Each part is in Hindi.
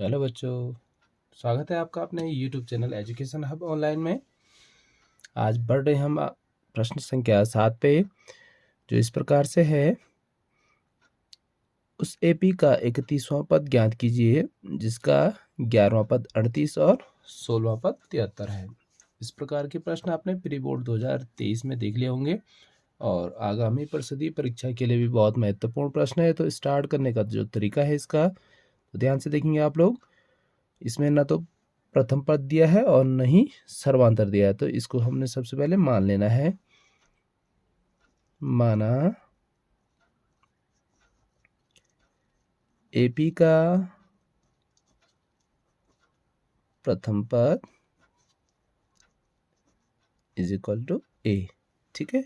हेलो बच्चों, स्वागत है आपका अपने YouTube channel education hub online में। आज बढ़ रहे हम प्रश्न संख्या 7 पे, जो इस प्रकार से है। उस एपी का 31वां पद ज्ञात कीजिए जिसका 11वां पद 38 और 16वां पद 73 है। इस प्रकार के प्रश्न आपने प्री बोर्ड 2023 में देख लिए होंगे और आगामी परिषदीय परीक्षा के लिए भी बहुत महत्वपूर्ण प्रश्न है। तो स्टार्ट करने का जो तरीका है इसका तो ध्यान से देखेंगे आप लोग। इसमें ना तो प्रथम पद दिया है और न ही सर्वांतर दिया है, तो इसको हमने सबसे पहले मान लेना है। माना एपी का प्रथम पद इज इक्वल टू ए। ठीक है,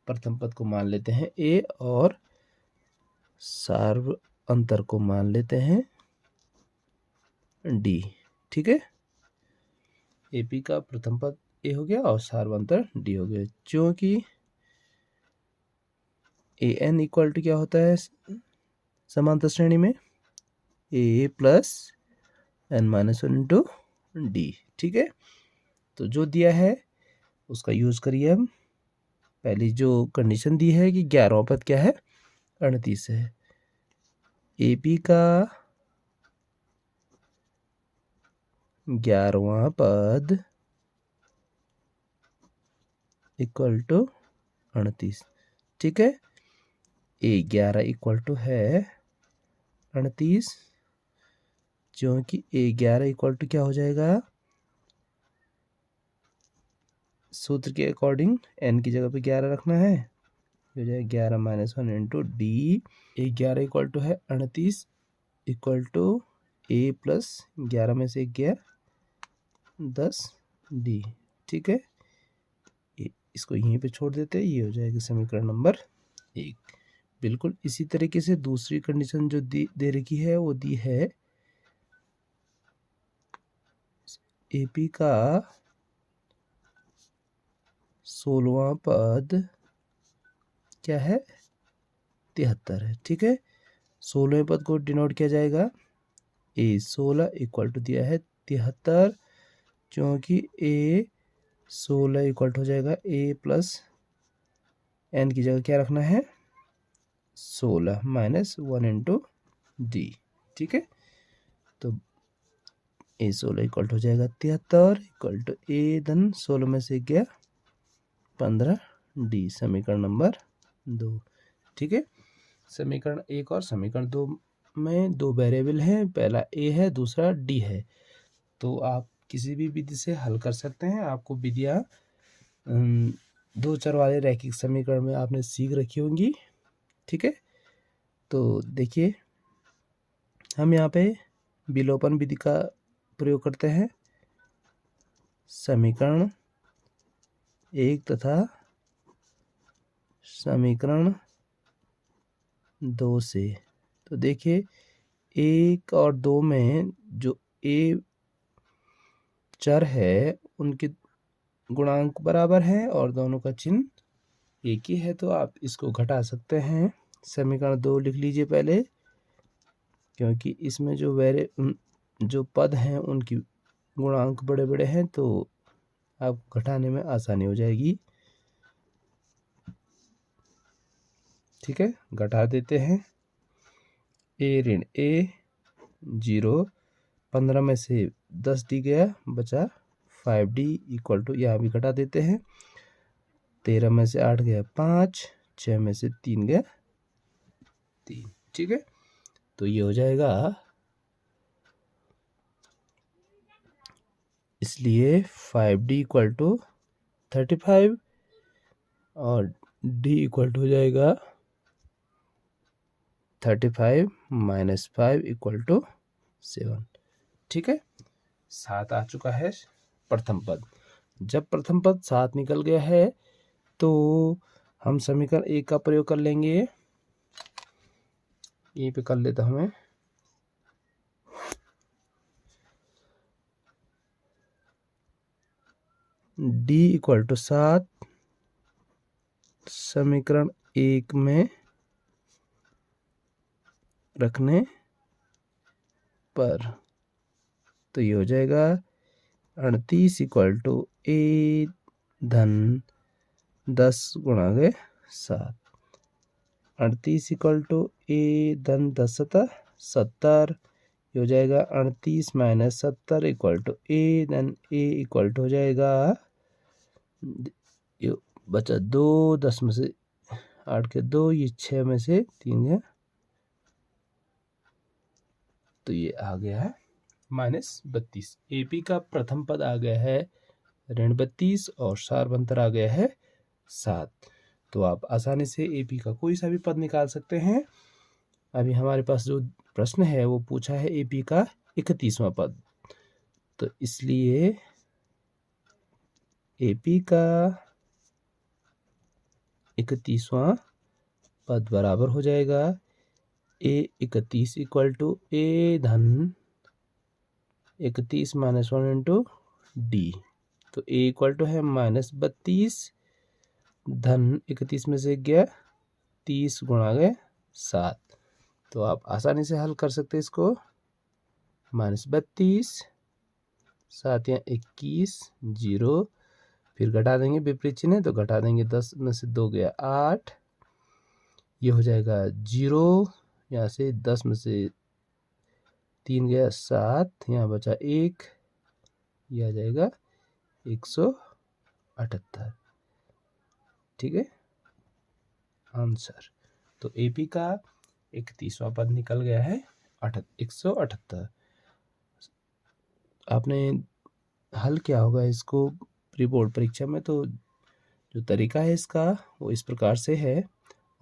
प्रथम पद को मान लेते हैं ए और सार्वअंतर को मान लेते हैं डी। ठीक है, एपी का प्रथम पद ए हो गया और सार्वअंतर डी हो गया। क्योंकि ए एन इक्वल टू क्या होता है समांतर श्रेणी में, a plus n minus one into D. ठीक है, तो जो दिया है उसका यूज करिए। हम पहली जो कंडीशन दी है कि 11वां पद क्या है, 38 है। एपी का 11वां पद इक्वल टू 38। ठीक है, ए 11 इक्वल टू है 38, क्योंकि ए 11 इक्वल टू क्या हो जाएगा, सूत्र के अकॉर्डिंग एन की जगह पे 11 रखना है, हो जाएगा 11 minus one into D. A 11 equal to है 38 इक्वल टू ए प्लस 11 में से गया 10 डी। ठीक है, इसको यहीं पे छोड़ देते हैं, ये हो जाएगा समीकरण नंबर 1। बिल्कुल इसी तरीके से दूसरी कंडीशन जो दे रखी है वो दी है एपी का 16वां पद क्या है, 73 है। ठीक है, 16वें पद को डिनोट किया जाएगा ए 16 इक्वल टू दिया है 73, क्योंकि ए 16 इक्वल टू हो जाएगा ए प्लस एन की जगह क्या रखना है 16 माइनस वन इंटू डी। ठीक है, तो ए 16 इक्वल टू हो जाएगा 73 इक्वल टू ए धन 16 में से गया 15 डी, समीकरण नंबर 2। ठीक है, समीकरण 1 और समीकरण 2 में दो वेरिएबल हैं, पहला ए है दूसरा डी है। तो आप किसी भी विधि से हल कर सकते हैं। आपको विधियाँ दो चर वाले रैखिक समीकरण में आपने सीख रखी होंगी। ठीक है, तो देखिए हम यहाँ पे विलोपन विधि का प्रयोग करते हैं समीकरण 1 तथा समीकरण 2 से। तो देखिए 1 और 2 में जो ए चर है उनके गुणांक बराबर है और दोनों का चिन्ह एक ही है, तो आप इसको घटा सकते हैं। समीकरण 2 लिख लीजिए पहले, क्योंकि इसमें जो पद हैं उनकी गुणांक बड़े बड़े हैं, तो आप घटाने में आसानी हो जाएगी। ठीक है, घटा देते हैं। ए ऋण ए 0, 15 में से 10 डी गया, बचा 5d इक्वल टू, यहाँ भी घटा देते हैं। 13 में से 8 गया 5, 6 में से 3 गया 3। ठीक है, तो ये हो जाएगा, इसलिए 5d इक्वल टू 35 और d इक्वल टू हो जाएगा 35 माइनस 5 इक्वल टू 7। ठीक है, 7 आ चुका है प्रथम पद। जब प्रथम पद 7 निकल गया है तो हम समीकरण 1 का प्रयोग कर लेंगे। यहीं पे कर लेता हूँ मैं। डी इक्वल टू 7 समीकरण 1 में रखने पर तो ये हो जाएगा 38 इक्वल टू ए धन 10 गुणा के 7। 38 इक्वल टू ए धन 10 70। ये हो जाएगा 38 माइनस 70 इक्वल टू ए धन ए इक्वल टू हो जाएगा, ये बचा 2, 10 में से 8 के 2, ये 6 में से 3 है, तो ये आ गया है -32। एपी का प्रथम पद आ गया है ऋण 32 और सारवंतर आ गया है 7। तो आप आसानी से एपी का कोई सा भी पद निकाल सकते हैं। अभी हमारे पास जो प्रश्न है वो पूछा है एपी का 31वां पद, तो इसलिए एपी का 31वां पद बराबर हो जाएगा ए 31 इक्वल टू ए धन 31 माइनस 1 इंटू डी। तो ए इक्वल टू है -32 धन 31 में से गया 30 गुणा गए 7। तो आप आसानी से हल कर सकते हैं इसको। -32 7 या 21 0, फिर घटा देंगे विपरीत चिन्ह, तो घटा देंगे 10 में से 2 गया 8, ये हो जाएगा 0, यहाँ से 10 में से 3 गया 7, यहाँ बचा 1, यह आ जाएगा 178। ठीक है आंसर। तो एपी का 31वां पद निकल गया है 178। आपने हल किया होगा इसको प्री बोर्ड परीक्षा में, तो जो तरीका है इसका वो इस प्रकार से है,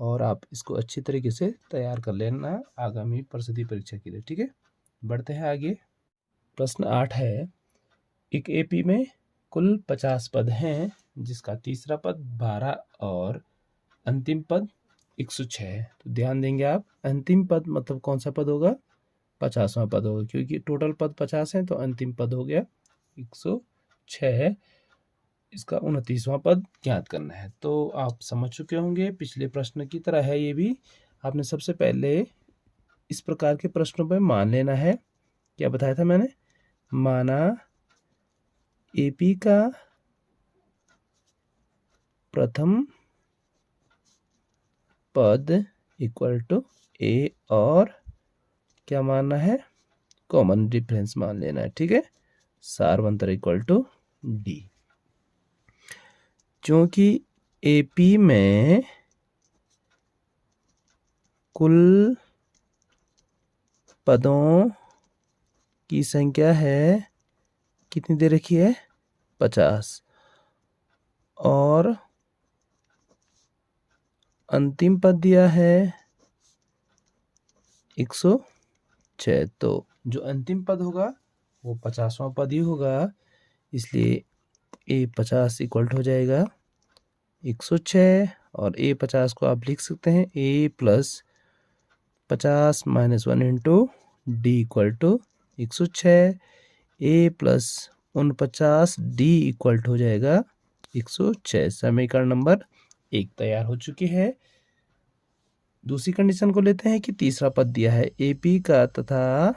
और आप इसको अच्छी तरीके से तैयार कर लेना आगामी प्रसिद्धि परीक्षा के लिए। ठीक है, बढ़ते हैं आगे। प्रश्न 8 है, एक एपी में कुल 50 पद हैं, जिसका तीसरा पद 12 और अंतिम पद 106 है। तो ध्यान देंगे आप, अंतिम पद मतलब कौन सा पद होगा? 50वां पद होगा, क्योंकि टोटल पद 50 हैं, तो अंतिम पद हो गया 106 है। इसका 29वां पद ज्ञात करना है। तो आप समझ चुके होंगे, पिछले प्रश्न की तरह है ये भी। आपने सबसे पहले इस प्रकार के प्रश्नों पर मान लेना है। क्या बताया था मैंने? माना एपी का प्रथम पद इक्वल टू ए, और क्या मानना है? कॉमन डिफरेंस मान लेना है। ठीक है, सारवंतर इक्वल टू डी। क्योंकि एपी में कुल पदों की संख्या है, कितनी दे रखी है? 50, और अंतिम पद दिया है 106। तो जो अंतिम पद होगा वो 50वां पद ही होगा, इसलिए ए 50 इक्वल हो जाएगा 106, और ए 50 को आप लिख सकते हैं a plus 50 minus 1 into D equal to 106। A plus 49 D equal हो जाएगा 106। समीकरण नंबर 1 तैयार हो चुकी है। दूसरी कंडीशन को लेते हैं कि तीसरा पद दिया है एपी का, तथा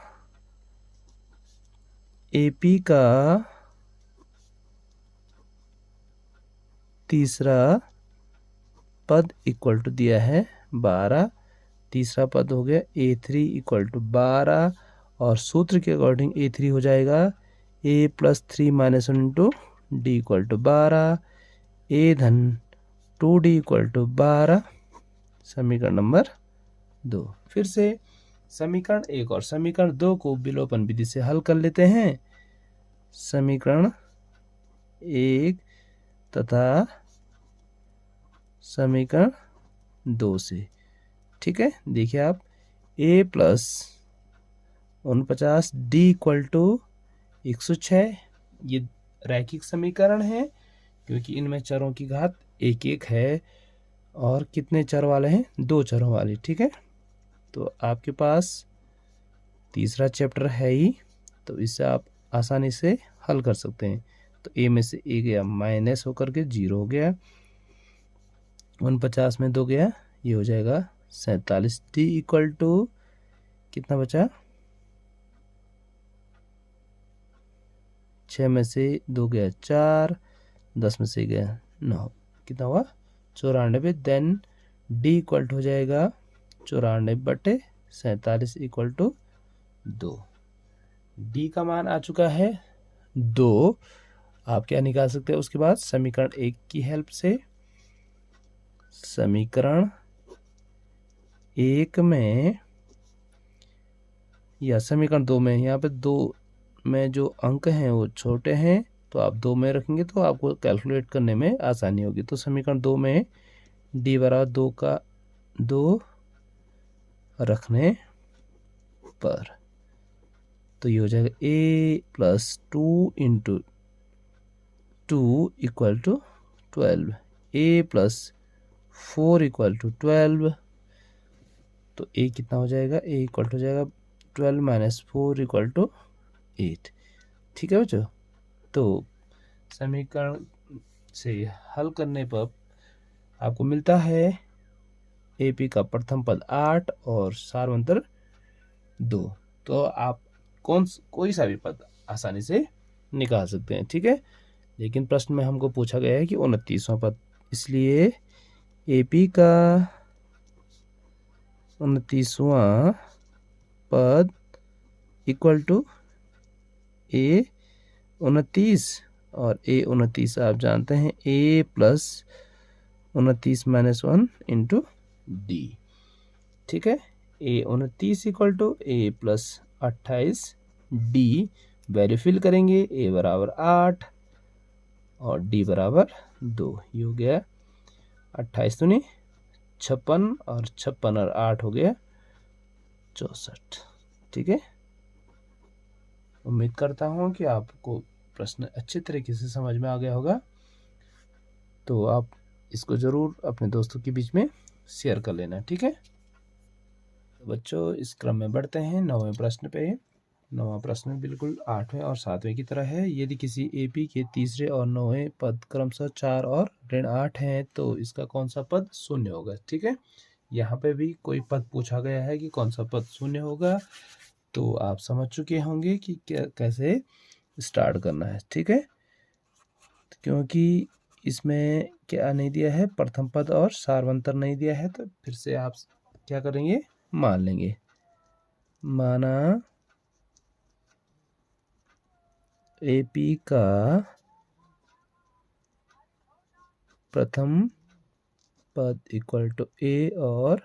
एपी का तीसरा पद इक्वल टू दिया है 12। तीसरा पद हो गया A3 इक्वल टू 12, और सूत्र के अकॉर्डिंग A3 हो जाएगा A plus 3 minus 1 into D equal to 12, A धन 2D इक्वल टू 12। समीकरण नंबर 2। फिर से समीकरण 1 और समीकरण 2 को विलोपन विधि से हल कर लेते हैं। समीकरण 1 तथा समीकरण 2 से। ठीक है, देखिए आप, a plus 49 D equal to 106, ये रैखिक समीकरण है, क्योंकि इनमें चरों की घात 1-1 है, और कितने चर वाले हैं? 2 चरों वाले। ठीक है, तो आपके पास तीसरा चैप्टर है ही, तो इससे आप आसानी से हल कर सकते हैं। तो a में से a गया माइनस होकर के 0 हो गया, 49 में 2 गया, ये हो जाएगा 47। डी इक्वल टू कितना बचा? 6 में से 2 गया 4, 10 में से गया 9, कितना हुआ 94। देन डी इक्वल टू हो जाएगा 94/47 इक्वल टू 2। डी का मान आ चुका है 2। आप क्या निकाल सकते हैं उसके बाद समीकरण 1 की हेल्प से। समीकरण 1 में या समीकरण 2 में, यहाँ पे 2 में जो अंक हैं वो छोटे हैं, तो आप 2 में रखेंगे तो आपको कैलकुलेट करने में आसानी होगी। तो समीकरण 2 में डी बराबर 2 का 2 रखने पर तो ये हो जाएगा a plus 2 into 2 equal to 12, a plus 4 equal to 12। तो a कितना हो जाएगा, a इक्वल टू हो जाएगा 12 माइनस 4 इक्वल टू 8। ठीक है बच्चों, तो समीकरण से हल करने पर आपको मिलता है AP का प्रथम पद 8 और सार्वंतर 2। तो आप कोई सा भी पद आसानी से निकाल सकते हैं। ठीक है, लेकिन प्रश्न में हमको पूछा गया है कि 29वां पद, इसलिए AP का 29वां पद इक्वल टू A 29, और A 29 आप जानते हैं A plus 29 minus 1 into D. ठीक है, A 29 equal to A plus 28 D. Value fill करेंगे, A बराबर 8 और D बराबर 2। ये हो गया 28 दूनी 56 और 56 और 8 हो गया 64। ठीक है, उम्मीद करता हूँ कि आपको प्रश्न अच्छे तरीके से समझ में आ गया होगा। तो आप इसको ज़रूर अपने दोस्तों के बीच में शेयर कर लेना। ठीक है, तो बच्चों इस क्रम में बढ़ते हैं 9वें प्रश्न पे। 9वां प्रश्न बिल्कुल 8वें और 7वें की तरह है। यदि किसी AP के तीसरे और 9वें पद क्रमशः 4 और ऋण 8 हैं तो इसका कौन सा पद शून्य होगा। ठीक है, यहाँ पे भी कोई पद पूछा गया है कि कौन सा पद शून्य होगा, तो आप समझ चुके होंगे कि कैसे स्टार्ट करना है। ठीक है, क्योंकि इसमें क्या नहीं दिया है, प्रथम पद और सार्वंतर नहीं दिया है, तो फिर से आप क्या करेंगे, मान लेंगे। माना AP का प्रथम पद इक्वल टू A और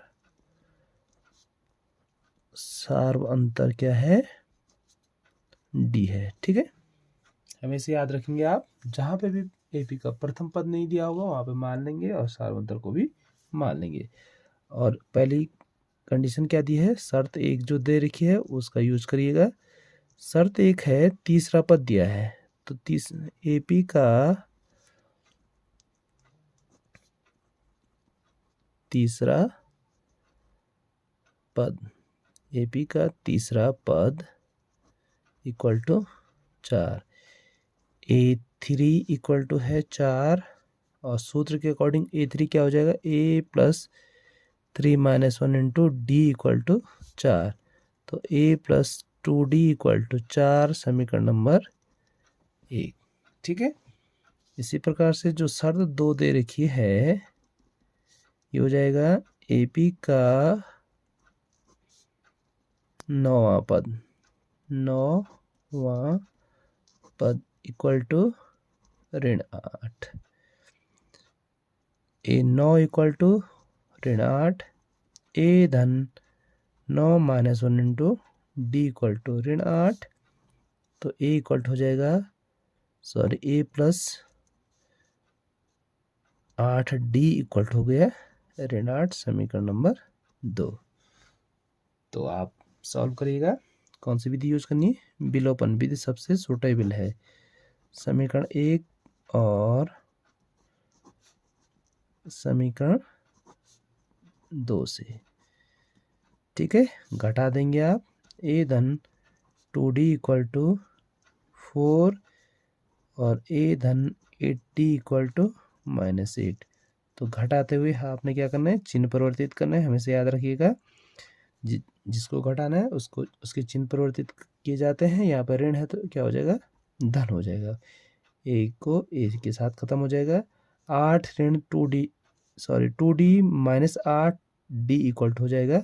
सार्वंतर क्या है, D है। ठीक है, हमेशा याद रखेंगे आप, जहाँ पे भी AP का प्रथम पद नहीं दिया होगा वहाँ पे मान लेंगे और सार्वंतर को भी मान लेंगे। और पहली कंडीशन क्या दी है, शर्त 1 जो दे रखी है उसका यूज करिएगा। शर्त 1 है तीसरा पद दिया है, तो AP का तीसरा पद, AP का तीसरा पद equal to 4, A3 equal to है 4, और सूत्र के अकॉर्डिंग A3 क्या हो जाएगा, A plus 3 minus 1 into D equal to 4। तो A plus 2D equal to 4 समीकरण नंबर 1। ठीक है, इसी प्रकार से जो शर्त 2 दे रखी है ये हो जाएगा AP का 9वां पद, 9वां पद इक्वल टू ऋण 8। A9 इक्वल टू ऋण 8, A धन 9 minus 1 into D equal to ऋण 8। तो A इक्वल टू हो जाएगा, sorry A plus 8D equal to हो गया ऋण 8 समीकरण नंबर 2। तो आप सॉल्व करिएगा, कौन सी विधि यूज करनी है, विलोपन विधि सबसे सूटेबल है समीकरण 1 और समीकरण 2 से। ठीक है, घटा देंगे आप, A धन 2D इक्वल टू 4 और A धन 8D इक्वल टू -8। तो घटाते हुए आपने क्या करना है, चिन्ह परिवर्तित करना है। हमेशा याद रखिएगा, जिसको घटाना है उसको उसके चिन्ह परिवर्तित किए जाते हैं। यहाँ पर ऋण है तो क्या हो जाएगा धन हो जाएगा। ए को ए के साथ खत्म हो जाएगा। 8 ऋण 2d minus 8d equal to हो जाएगा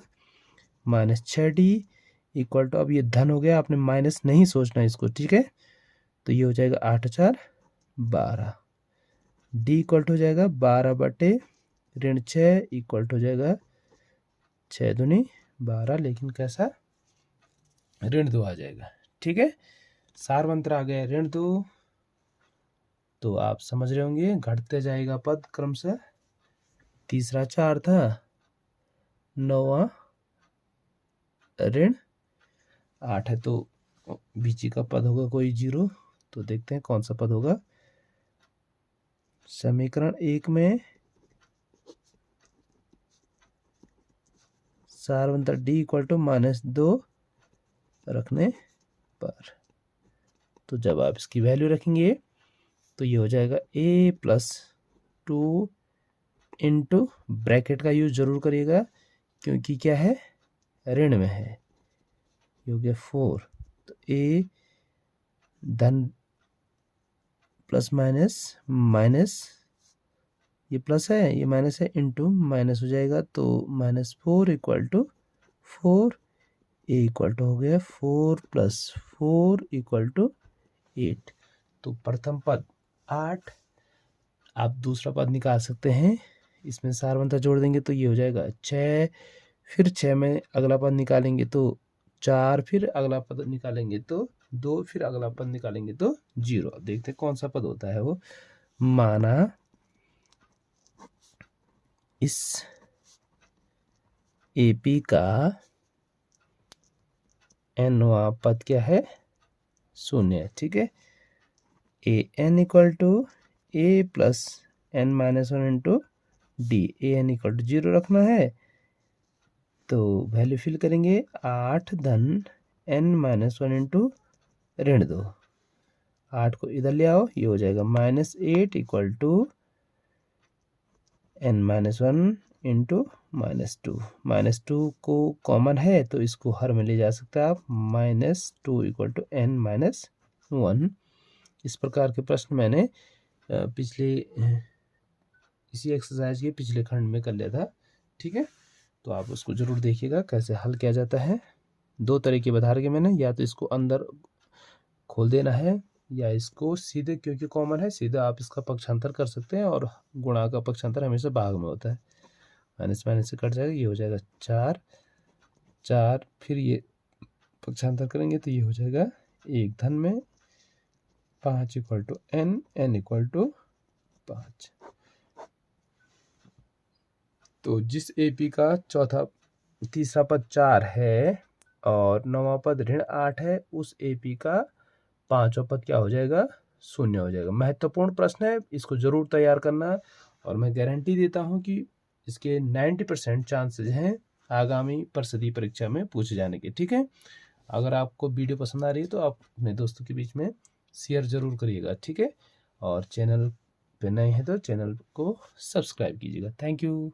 माइनस 6d इक्वल टू, अब ये धन हो गया, आपने माइनस नहीं सोचना इसको, ठीक है। तो ये हो जाएगा 8 4 12, डी इक्वल टू हो जाएगा 12 बटे ऋण 6 इक्वल टू हो जाएगा 6 दूनी 12, लेकिन कैसा, ऋण 2 आ जाएगा, ठीक है। सार मंत्र आ गया ऋण 2, तो आप समझ रहे होंगे घटते जाएगा पद क्रमशः। तीसरा 4 था, 9वां ऋण 8 है, तो बीच का पद होगा कोई 0, तो देखते हैं कौन सा पद होगा। समीकरण 1 में सारवंतर डी इक्वल टू -2 रखने पर, तो जब आप इसकी वैल्यू रखेंगे तो ये हो जाएगा a+2 इंटू, ब्रैकेट का यूज जरूर करिएगा क्योंकि क्या है, ऋण में है, ये हो गया 4, तो a धन प्लस माइनस, ये प्लस है ये माइनस है, इंटू माइनस हो जाएगा, तो -4 equal to 4, A equal to हो गया 4 + 4 इक्वल टू 8। तो प्रथम पद 8, आप दूसरा पद निकाल सकते हैं, इसमें सारवंता जोड़ देंगे तो ये हो जाएगा 6, फिर 6 में अगला पद निकालेंगे तो 4, फिर अगला पद निकालेंगे तो 2, फिर अगला पद निकालेंगे तो 0। अब देखते हैं कौन सा पद होता है वो। माना इस एपी का nवां पद क्या है, 0, ठीक है। an equal to a plus n-1 into D, an equal to 0 रखना है, तो वैल्यू फिल करेंगे 8 धन n-1 इंटू ऋण 2, 8 को इधर ले आओ, ये हो जाएगा -8 इक्वल टू n-1 इंटू -2, -2 को कॉमन है तो इसको हर में ले जा सकते हैं आप, -2 इक्वल टू n-1। इस प्रकार के प्रश्न मैंने पिछले इसी एक्सरसाइज के पिछले खंड में कर लिया था, ठीक है। तो आप उसको जरूर देखिएगा कैसे हल किया जाता है। 2 तरह के बता रखे मैंने, या तो इसको अंदर खोल देना है या इसको सीधे, क्योंकि कॉमन है सीधा आप इसका पक्षांतर कर सकते हैं, और गुणा का पक्षांतर हमेशा भाग में होता है, माइनस माइनस से कट जाएगा, ये हो जाएगा 4, फिर ये पक्षांतर करेंगे तो ये हो जाएगा 1 धन में 5 equal to n equal to 5। तो जिस एपी का तीसरा पद 4 है और 9वां पद ऋण 8 है, उस एपी का 5वां पद क्या हो जाएगा, 0 हो जाएगा। महत्वपूर्ण प्रश्न है, इसको जरूर तैयार करना, और मैं गारंटी देता हूं कि इसके 90% चांसेस हैं आगामी परिषदीय परीक्षा में पूछे जाने के, ठीक है। अगर आपको वीडियो पसंद आ रही है तो आप अपने दोस्तों के बीच में शेयर जरूर करिएगा, ठीक है। और चैनल पे नए हैं तो चैनल को सब्सक्राइब कीजिएगा। Thank you.